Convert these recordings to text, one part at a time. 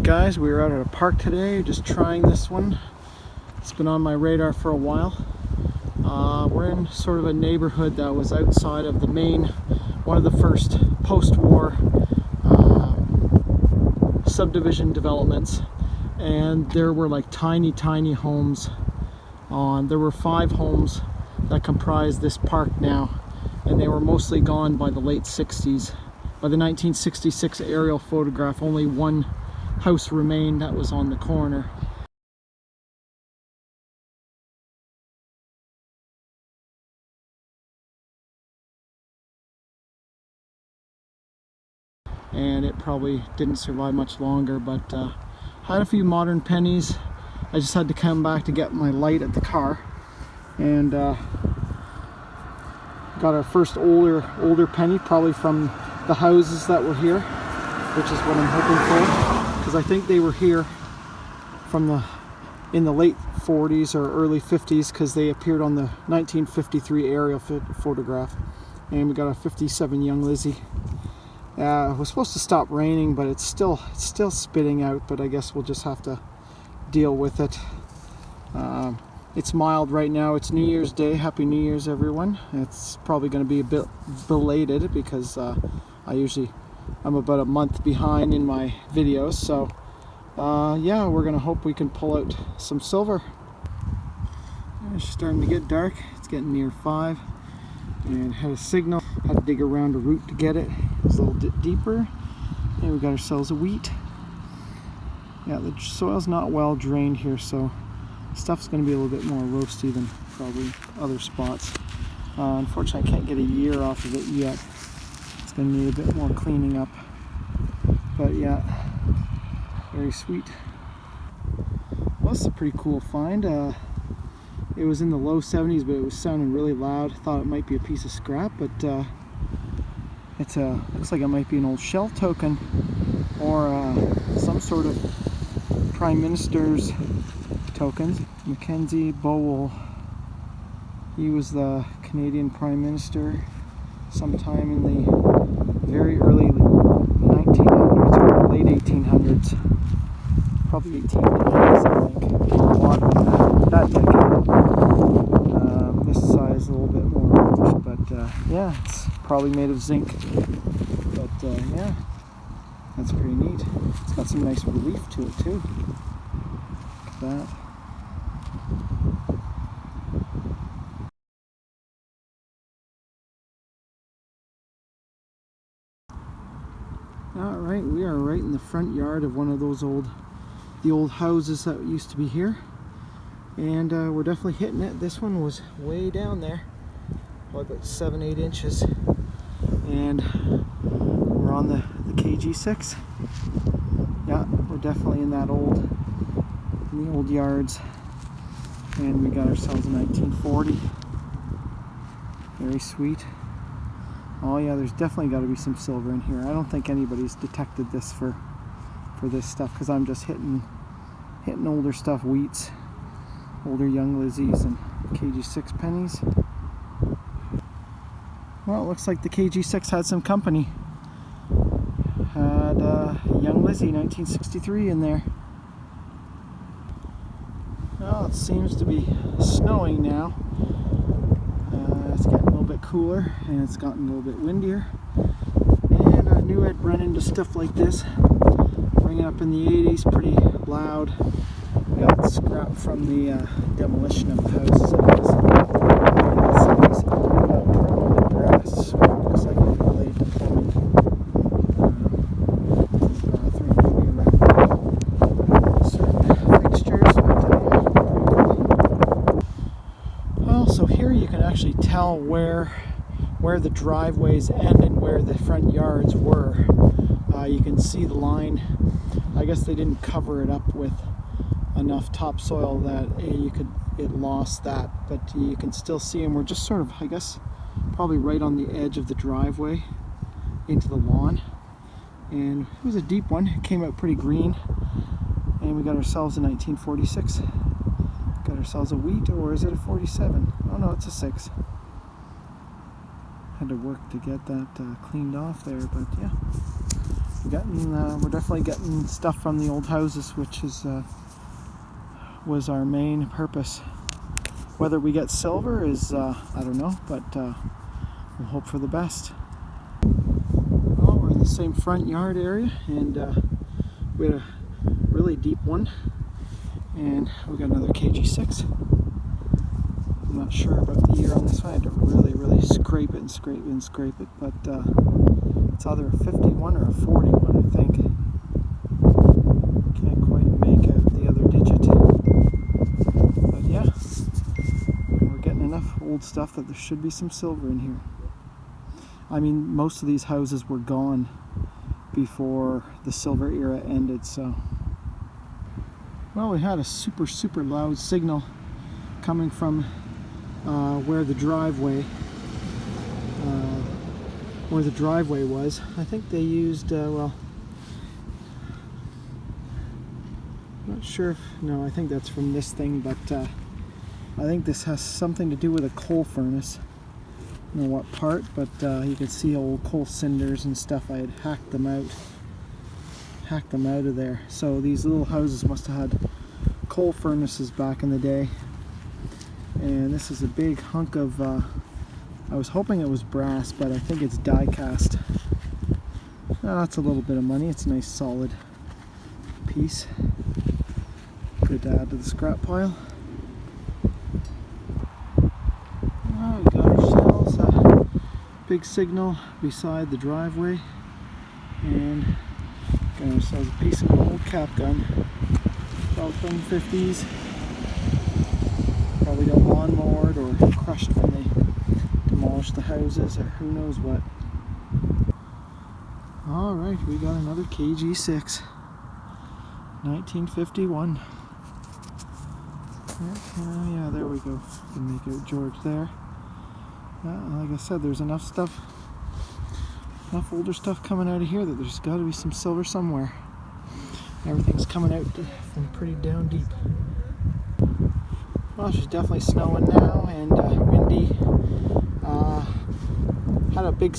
guys, we were out at a park today just trying this one. It's been on my radar for a while. We're in sort of a neighborhood that was outside of the main, one of the first post-war subdivision developments, and there were like tiny homes there were 5 homes that comprised this park now, and they were mostly gone by the late 60s. By the 1966 aerial photograph, only one house remained that was on the corner. And it probably didn't survive much longer, but had a few modern pennies. I just had to come back to get my light at the car, and got our first older penny, probably from the houses that were here, which is what I'm hoping for, because I think they were here from in the late 40s or early 50s, because they appeared on the 1953 aerial photograph. And we got a 57 Young Lizzie. It was supposed to stop raining, but it's still spitting out, but I guess we'll just have to deal with it. It's mild right now. It's New Year's Day. Happy New Year's, everyone. It's probably going to be a bit belated because I'm about a month behind in my videos, so yeah, we're going to hope we can pull out some silver. It's starting to get dark. It's getting near 5, and had a signal. Had to dig around a root to get it. It's a little deeper, and we got ourselves a wheat. Yeah, the soil's not well drained here, so stuff's going to be a little bit more roasty than probably other spots. Unfortunately, I can't get a year off of it yet. It's going to need a bit more cleaning up, but yeah, very sweet. Well, that's a pretty cool find. It was in the low 70s, but it was sounding really loud. Thought it might be a piece of scrap, but looks like it might be an old shell token, or some sort of Prime Minister's tokens. Mackenzie Bowell, he was the Canadian Prime Minister sometime in the very early 1900s or late 1800s, probably 1890s, I think. A lot of that decade. This size is a little bit more orange, but yeah, it's probably made of zinc. But yeah, that's pretty neat. It's got some nice relief to it too. Look at that. Alright, we are right in the front yard of one of those the old houses that used to be here, and we're definitely hitting it. This one was way down there, about 7-8 inches, and we're on the KG6. Yeah, we're definitely in the old yards, and we got ourselves a 1940. Very sweet. Oh yeah, there's definitely got to be some silver in here. I don't think anybody's detected this for this stuff, because I'm just hitting older stuff, wheats, older Young Lizzies, and KG6 pennies. Well, it looks like the KG6 had some company. Had Young Lizzie 1963 in there. Well, it seems to be snowing now. It's getting a little bit cooler, and it's gotten a little bit windier. And I knew I'd run into stuff like this. Bringing up in the 80s, pretty loud. We got scrap from the demolition of the houses, I guess. Probably brass. Looks like it related to plumbing. Bathroom, maybe around certain fixtures. Well, so here you can actually tell where the driveways end and where the front yards were. You can see the line. I guess they didn't cover it up with enough topsoil that it lost that, but you can still see them. We're just sort of, I guess, probably right on the edge of the driveway into the lawn, and it was a deep one. It came out pretty green, and we got ourselves a 1946. Got ourselves a wheat, or is it a 47? Oh no, it's a 6. Had to work to get that cleaned off there, but yeah, we're definitely getting stuff from the old houses, which was our main purpose. Whether we get silver is I don't know, but we'll hope for the best. Well, we're in the same front yard area, and we had a really deep one, and we got another KG6. I'm not sure about the year on this one. I had to really scrape it, but it's either a 51 or a 41, I think. Can't quite make out the other digit. But yeah, we're getting enough old stuff that there should be some silver in here. I mean, most of these houses were gone before the silver era ended, so. Well, we had a super loud signal coming from where the driveway was. I think they used, well, I'm not sure if, no, I think that's from this thing, but I think this has something to do with a coal furnace. I don't know what part, but you can see old coal cinders and stuff. I had hacked them out of there. So these little houses must have had coal furnaces back in the day. And this is a big hunk of, I was hoping it was brass, but I think it's die cast. That's a little bit of money. It's a nice solid piece. Good to add to the scrap pile. We got ourselves a big signal beside the driveway, and got ourselves a piece of an old cap gun, about from the 50s. Probably got lawnmowed or crushed when they demolished the houses, or who knows what. Alright, we got another KG6, 1951. Yeah, there we go. You can make out George there. Like I said, there's enough older stuff coming out of here that there's got to be some silver somewhere. Everything's coming out from pretty down deep. Well, she's definitely snowing now, and windy. Had a big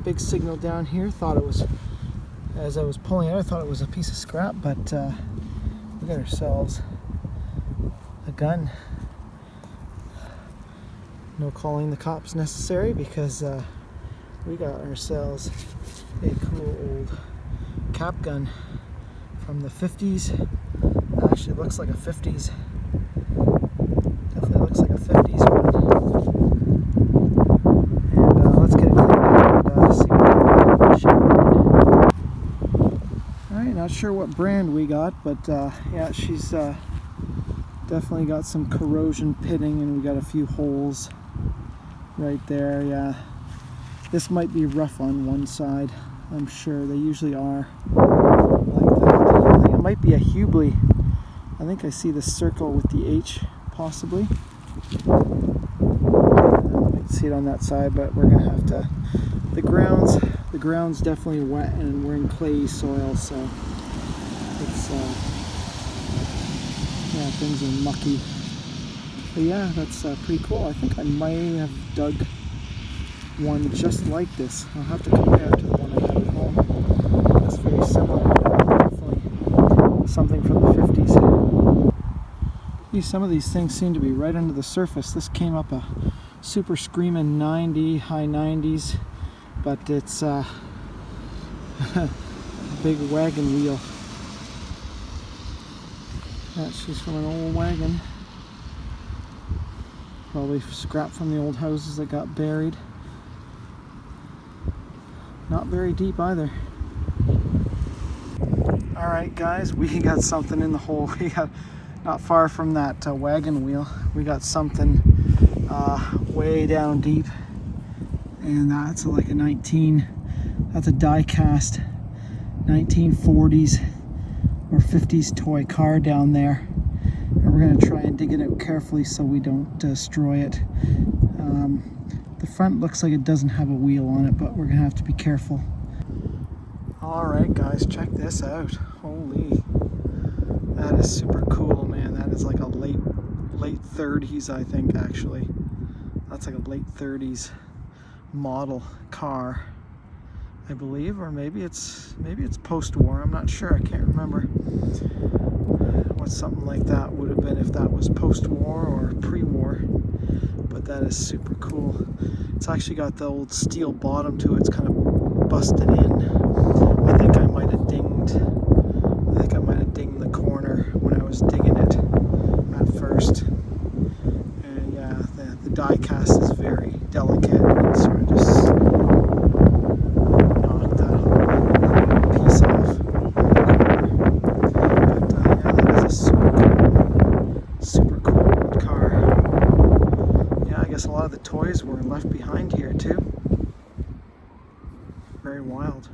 big signal down here. Thought it was, as I was pulling it out, I thought it was a piece of scrap, but we got ourselves a gun. No calling the cops necessary, because we got ourselves a cool old cap gun from the 50s. Actually, it looks like a 50s. Definitely looks like a 50s one. And let's get it cleaned up and see what we shoot. Alright, not sure what brand we got, but yeah, she's definitely got some corrosion pitting, and we got a few holes right there. Yeah, this might be rough on one side. I'm sure they usually are like that. I think it might be a Hubley. I think I see the circle with the H, possibly. I don't see it on that side, but we're gonna have to. The ground's definitely wet, and we're in clay soil, so it's yeah, things are mucky. But yeah, that's pretty cool. I think I might have dug one just like this. I'll have to compare it to the one I had at home. That's very similar. Definitely something from the 50s. Some of these things seem to be right under the surface. This came up a super screaming 90, high 90s, but it's a big wagon wheel. That's just from an old wagon. Probably scrap from the old houses that got buried. Not very deep either. Alright guys, we got something in the hole. We got not far from that wagon wheel. We got something way down deep. And that's like that's a die cast 1940s or 50s toy car down there. And we're going to try and dig it out carefully so we don't destroy it. The front looks like it doesn't have a wheel on it, but we're going to have to be careful. Alright guys, check this out. Holy, that is super cool, man. That is like a late 30s, I think, actually. That's like a late 30s model car. I believe, or maybe it's post-war. I'm not sure. I can't remember what something like that would have been, if that was post-war or pre-war. But that is super cool. It's actually got the old steel bottom to it. It's kind of busted in. I think I might have dinged the corner when I was digging it at first. And yeah, the die cast is very delicate. It sort of just knocked that whole piece off. But yeah, that is a super cool old car. Yeah, I guess a lot of the toys were left behind here too. Very wild.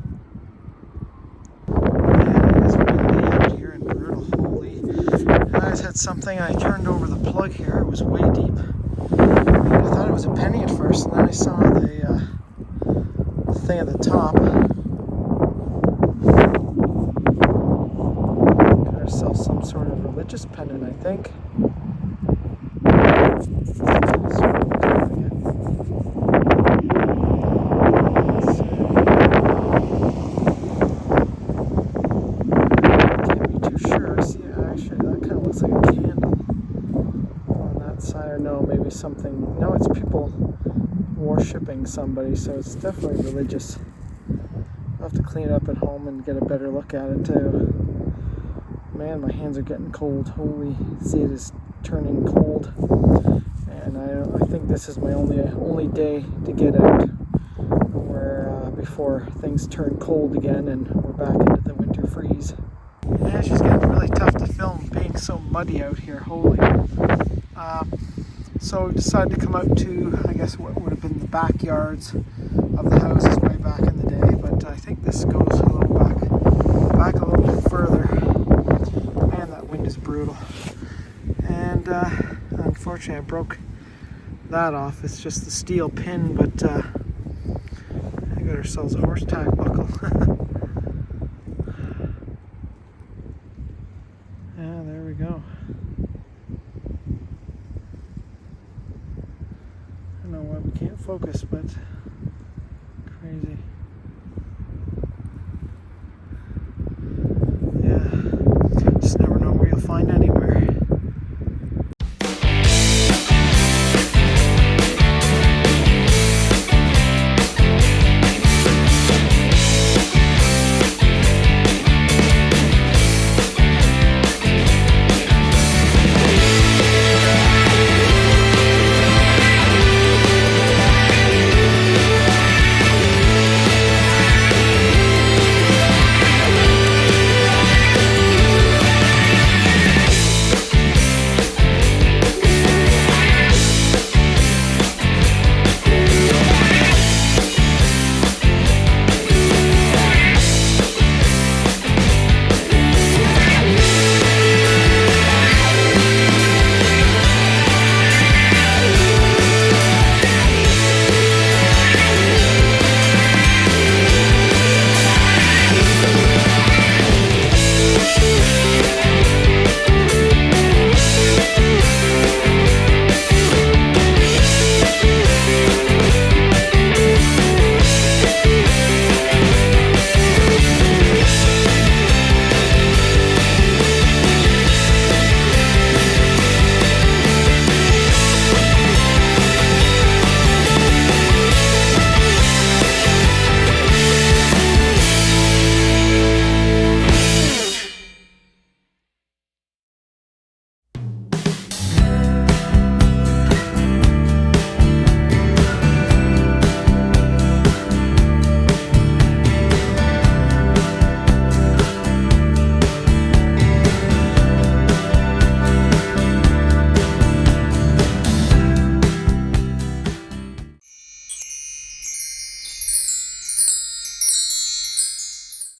I just had something, I turned over the plug here, it was way deep. And I thought it was a penny at first, and then I saw the thing at the top. Got ourselves some sort of religious pendant, I think. Something, no, it's people worshipping somebody, so it's definitely religious. I'll have to clean it up at home and get a better look at it too. Man, my hands are getting cold. Holy, see, it is turning cold, and I think this is my only day to get out, where before things turn cold again and we're back into the winter freeze. Yeah, it's just getting really tough to film being so muddy out here. Holy. So we decided to come out to, I guess, what would have been the backyards of the houses way back in the day, but I think this goes a little back a little bit further. Man, that wind is brutal. And unfortunately I broke that off. It's just the steel pin, but I got ourselves a horse tack buckle. Yeah, there we go. I don't know why we can't focus, but